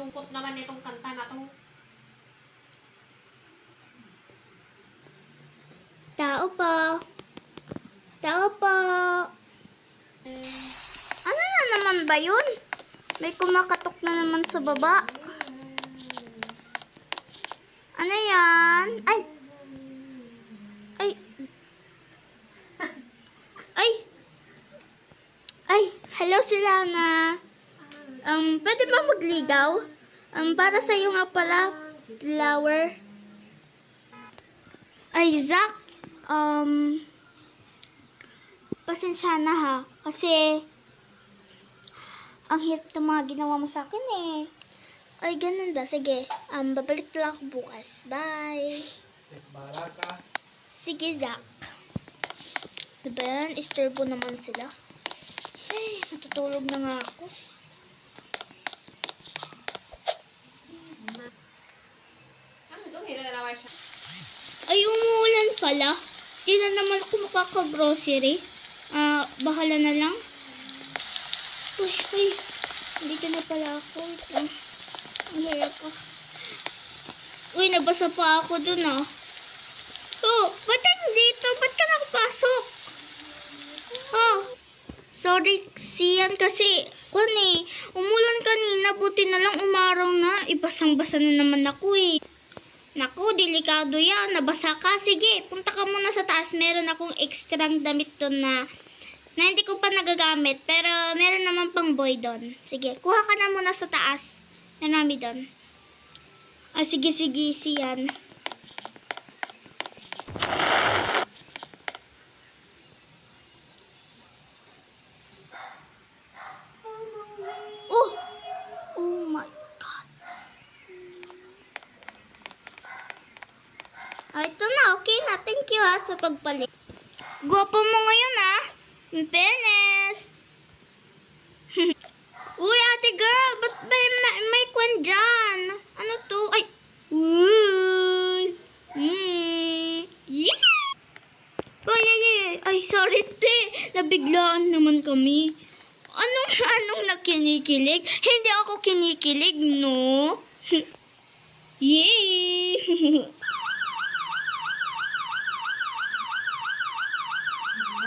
lungkot naman itong kanta na to. Tao po. Tao po. Ano na naman ba yun? May kumakatok na naman sa baba. Ano yan? Ay! Ay! Ay! Ay! Hello, Silana. Pwede ba magligaw? Para sa'yo nga pala, flower. Ay, Zach. Pasensya na ha. Kasi, ang hirap ng mga ginawa mo sa akin eh. Ay, ganun ba? Sige. Babalik pala ako bukas. Bye. Bahala ka. Sige, Zach. Diba yan? Isturbo naman sila. Ay, natutulog na nga ako. Ano to? Hira na naman siya. Ay, umuulan pala. Di na naman ako makaka-grocery. Bahala na lang. Uy. Dito na pala ako. Ito. Ang hirap ah. Uy, nabasa pa ako dun ah. Oh, ba't dito? Ba't ka nakapasok? Oh, sorry, Sian kasi. Umulan kanina. Buti na lang umaraw na. Ibasang-basa na naman ako eh. Naku, delikado yan. Nabasa ka. Sige, punta ka muna sa taas. Meron akong extrang damit doon na hindi ko pa nagagamit. Pero meron naman pang boy doon. Sige, kuha ka na muna sa taas. Marami doon. Sige, siyan. Oh my God. Ito na, okay na. Thank you ha sa pagpalit. Gwapo mo ngayon ha. In fairness. Uy, ate girl, ba't may kwan dyan? Ano to? Ay. Uy. Yeah. Ay, sorry te. Nabiglaan naman kami. Anong nakinikilig? Hindi ako kinikilig, no? Yay!